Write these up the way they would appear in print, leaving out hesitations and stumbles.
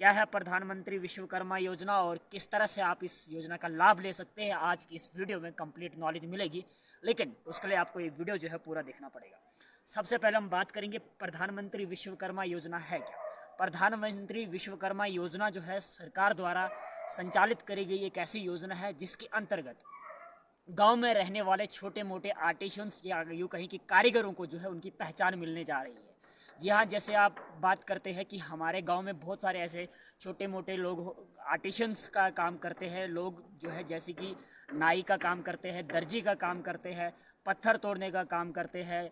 क्या है प्रधानमंत्री विश्वकर्मा योजना और किस तरह से आप इस योजना का लाभ ले सकते हैं। आज की इस वीडियो में कंप्लीट नॉलेज मिलेगी, लेकिन उसके लिए आपको ये वीडियो जो है पूरा देखना पड़ेगा। सबसे पहले हम बात करेंगे प्रधानमंत्री विश्वकर्मा योजना है क्या। प्रधानमंत्री विश्वकर्मा योजना जो है सरकार द्वारा संचालित करी गई एक ऐसी योजना है जिसके अंतर्गत गांव में रहने वाले छोटे मोटे आर्टिशंस या यूँ कहीं कि कारीगरों को जो है उनकी पहचान मिलने जा रही है। जी हाँ, जैसे आप बात करते हैं कि हमारे गांव में बहुत सारे ऐसे छोटे मोटे लोग आर्टिशंस का काम करते हैं, लोग जो है जैसे कि नाई का काम करते हैं, दर्जी का काम करते हैं, पत्थर तोड़ने का काम करते हैं,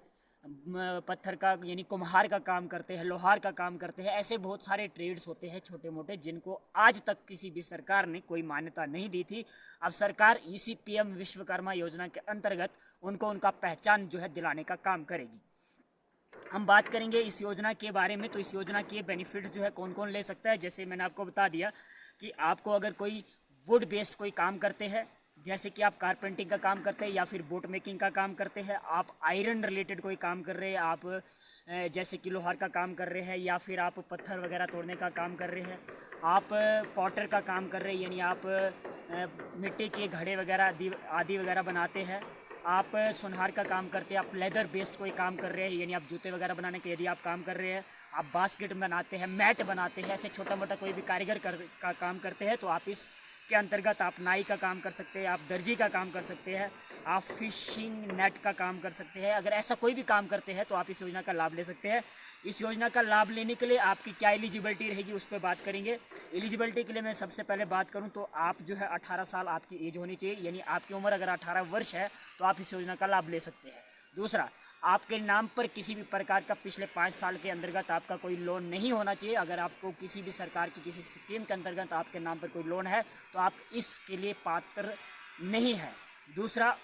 पत्थर का यानी कुम्हार का काम करते हैं, लोहार का काम करते हैं। ऐसे बहुत सारे ट्रेड्स होते हैं छोटे मोटे जिनको आज तक किसी भी सरकार ने कोई मान्यता नहीं दी थी। अब सरकार इसी पीएम विश्वकर्मा योजना के अंतर्गत उनको उनका पहचान जो है दिलाने का काम करेगी। हम बात करेंगे इस योजना के बारे में, तो इस योजना के बेनिफिट्स जो है कौन कौन ले सकता है। जैसे मैंने आपको बता दिया कि आपको अगर कोई वुड बेस्ड कोई काम करते हैं, जैसे कि आप कारपेंटिंग का काम करते हैं या फिर बोट मेकिंग का काम करते हैं, आप आयरन रिलेटेड कोई काम कर रहे हैं, आप जैसे कि लोहार का काम कर रहे हैं या फिर आप पत्थर वगैरह तोड़ने का काम कर रहे हैं, आप पॉटर का काम कर रहे हैं यानी आप मिट्टी के घड़े वगैरह आदि वगैरह बनाते हैं, आप सुनहार का काम करते हैं, आप लेदर बेस्ड कोई काम कर रहे हैं यानी आप जूते वगैरह बनाने के यदि आप काम कर रहे हैं, आप बास्केट बनाते हैं, मैट बनाते हैं, ऐसे छोटा मोटा कोई भी कारीगर का काम करते हैं तो आप इस के अंतर्गत आप नाई का काम कर सकते हैं, आप दर्जी का काम कर सकते हैं, आप फिशिंग नेट का काम कर सकते हैं। अगर ऐसा कोई भी काम करते हैं तो आप इस योजना का लाभ ले सकते हैं। इस योजना का लाभ लेने के लिए आपकी क्या एलिजिबिलिटी रहेगी उस पर बात करेंगे। एलिजिबिलिटी के लिए मैं सबसे पहले बात करूं तो आप जो है 18 साल आपकी एज होनी चाहिए, यानी आपकी उम्र अगर 18 वर्ष है तो आप इस योजना का लाभ ले सकते हैं। दूसरा, आपके नाम पर किसी भी प्रकार का पिछले 5 साल के अंतर्गत आपका कोई लोन नहीं होना चाहिए। अगर आपको किसी भी सरकार की किसी स्कीम के अंतर्गत आपके नाम पर कोई लोन है तो आप इसके लिए पात्र नहीं है। दूसरा,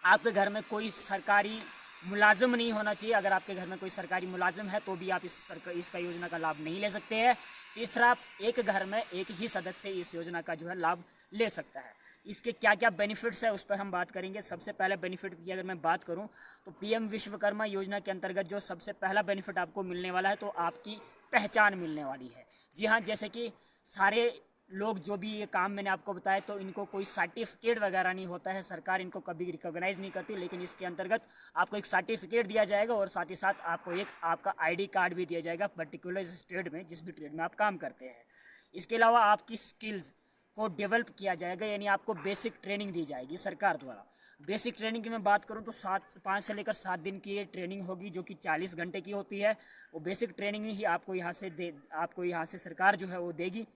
आपके घर में कोई सरकारी मुलाजिम नहीं होना चाहिए। अगर आपके घर में कोई सरकारी मुलाजिम है तो भी आप इसका योजना का लाभ नहीं ले सकते हैं। तीसरा, एक घर में एक ही सदस्य इस योजना का जो है लाभ ले सकता है। इसके क्या क्या बेनिफिट्स है उस पर हम बात करेंगे। सबसे पहले बेनिफिट की अगर मैं बात करूं तो पीएम विश्वकर्मा योजना के अंतर्गत जो सबसे पहला बेनिफिट आपको मिलने वाला है तो आपकी पहचान मिलने वाली है। जी हाँ, जैसे कि सारे लोग जो भी ये काम मैंने आपको बताया तो इनको कोई सर्टिफिकेट वगैरह नहीं होता है, सरकार इनको कभी रिकॉग्नाइज नहीं करती, लेकिन इसके अंतर्गत आपको एक सर्टिफिकेट दिया जाएगा और साथ ही साथ आपको एक आपका आईडी कार्ड भी दिया जाएगा पर्टिकुलर स्टेट में, जिस भी ट्रेड में आप काम करते हैं। इसके अलावा आपकी स्किल्स को डेवलप किया जाएगा, यानी आपको बेसिक ट्रेनिंग दी जाएगी सरकार द्वारा। बेसिक ट्रेनिंग की मैं बात करूं तो 5 से लेकर 7 दिन की ये ट्रेनिंग होगी जो कि 40 घंटे की होती है। वो बेसिक ट्रेनिंग ही आपको यहाँ से सरकार जो है वो देगी।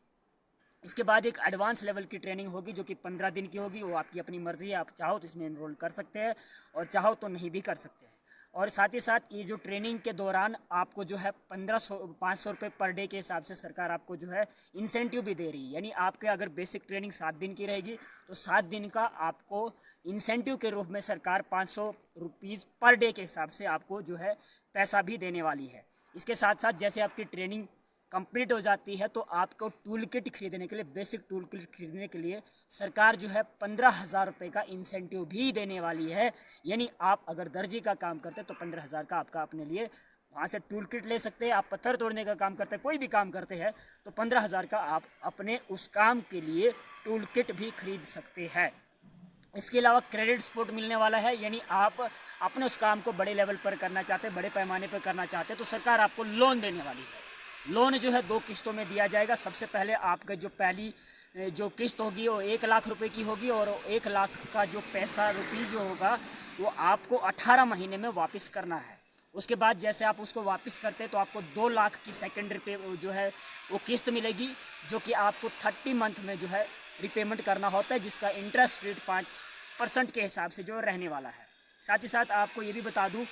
इसके बाद एक एडवांस लेवल की ट्रेनिंग होगी जो कि 15 दिन की होगी। वो आपकी अपनी मर्जी है, आप चाहो तो इसमें एनरोल कर सकते हैं और चाहो तो नहीं भी कर सकते हैं। और साथ ही साथ ये जो ट्रेनिंग के दौरान आपको जो है 500 रुपये पर डे के हिसाब से सरकार आपको जो है इंसेंटिव भी दे रही है। यानी आपके अगर बेसिक ट्रेनिंग 7 दिन की रहेगी तो 7 दिन का आपको इंसेंटिव के रूप में सरकार 500 रुपीज़ पर डे के हिसाब से आपको जो है पैसा भी देने वाली है। इसके साथ साथ जैसे आपकी ट्रेनिंग कंप्लीट हो जाती है तो आपको टूल किट खरीदने के लिए, बेसिक टूल किट खरीदने के लिए सरकार जो है 15,000 रुपये का इंसेंटिव भी देने वाली है। यानी आप अगर दर्जी का काम करते हैं तो 15,000 का आपका अपने लिए वहाँ से टूल किट ले सकते हैं। आप पत्थर तोड़ने का काम करते हैं, कोई भी काम करते हैं तो 15,000 का आप अपने उस काम के लिए टूल किट भी खरीद सकते हैं। इसके अलावा क्रेडिट सपोर्ट मिलने वाला है, यानी आप अपने उस काम को बड़े लेवल पर करना चाहते हैं, बड़े पैमाने पर करना चाहते हैं तो सरकार आपको लोन देने वाली है। लोन जो है 2 किस्तों में दिया जाएगा। सबसे पहले आपका जो पहली जो किस्त होगी वो 1 लाख रुपए की होगी और 1 लाख का जो पैसा रुपीज़ जो होगा वो आपको 18 महीने में वापस करना है। उसके बाद जैसे आप उसको वापस करते हैं तो आपको 2 लाख की सेकेंडरी पे जो है वो किस्त मिलेगी जो कि आपको 30 मंथ में जो है रिपेमेंट करना होता है, जिसका इंटरेस्ट रेट 5% के हिसाब से जो रहने वाला है। साथ ही साथ आपको ये भी बता दूँ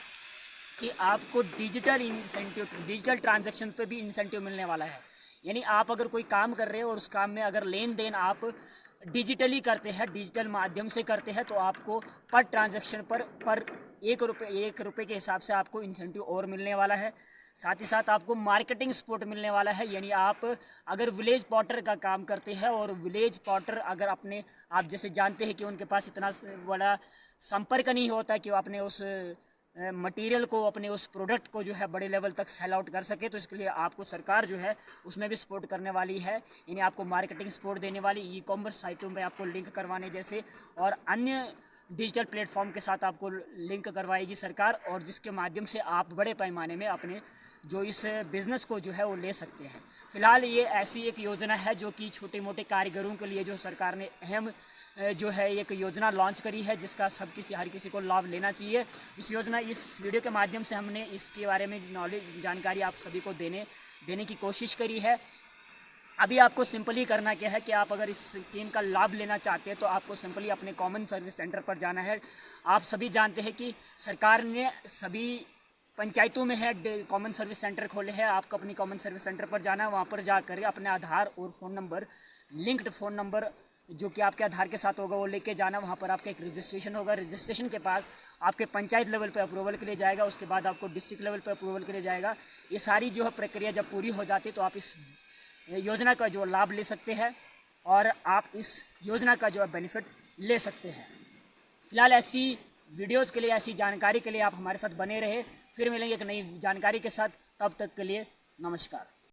कि आपको डिजिटल ट्रांजैक्शन पे भी इंसेंटिव मिलने वाला है। यानी आप अगर कोई काम कर रहे हैं और उस काम में अगर लेन देन आप डिजिटली करते हैं, डिजिटल माध्यम से करते हैं तो आपको पर ट्रांजैक्शन पर 1 रुपये के हिसाब से आपको इंसेंटिव और मिलने वाला है। साथ ही साथ आपको मार्केटिंग सपोर्ट मिलने वाला है। यानी आप अगर विलेज पॉटर का काम करते हैं और विलेज पॉटर अगर आप जैसे जानते हैं कि उनके पास इतना बड़ा संपर्क नहीं होता कि वो अपने उस मटेरियल को, अपने उस प्रोडक्ट को जो है बड़े लेवल तक सेल आउट कर सके। तो इसके लिए आपको सरकार जो है उसमें भी सपोर्ट करने वाली है, यानी आपको मार्केटिंग सपोर्ट देने वाली, ई कॉमर्स साइटों में आपको लिंक करवाने जैसे और अन्य डिजिटल प्लेटफॉर्म के साथ आपको लिंक करवाएगी सरकार, और जिसके माध्यम से आप बड़े पैमाने में अपने जो इस बिज़नेस को जो है वो ले सकते हैं। फ़िलहाल ये ऐसी एक योजना है जो कि छोटे मोटे कारीगरों के लिए जो सरकार ने अहम जो है एक योजना लॉन्च करी है, जिसका हर किसी को लाभ लेना चाहिए। इस वीडियो के माध्यम से हमने इसके बारे में जानकारी आप सभी को देने की कोशिश करी है। अभी आपको सिंपली करना क्या है कि आप अगर इस स्कीम का लाभ लेना चाहते हैं तो आपको सिंपली अपने कॉमन सर्विस सेंटर पर जाना है। आप सभी जानते हैं कि सरकार ने सभी पंचायतों में है कॉमन सर्विस सेंटर खोले हैं। आपको अपनी कॉमन सर्विस सेंटर पर जाना है, वहाँ पर जाकर अपने आधार और phone number, linked phone number जो कि आपके आधार के साथ होगा वो लेके जाना। वहाँ पर आपका एक रजिस्ट्रेशन होगा, रजिस्ट्रेशन के पास आपके पंचायत लेवल पे अप्रूवल के लिए जाएगा, उसके बाद आपको डिस्ट्रिक्ट लेवल पे अप्रूवल के लिए जाएगा। ये सारी जो है प्रक्रिया जब पूरी हो जाती है तो आप इस योजना का जो लाभ ले सकते हैं और आप इस योजना का जो है बेनिफिट ले सकते हैं। फ़िलहाल ऐसी वीडियोज़ के लिए, ऐसी जानकारी के लिए आप हमारे साथ बने रहे। फिर मिलेंगे एक नई जानकारी के साथ, तब तक के लिए नमस्कार।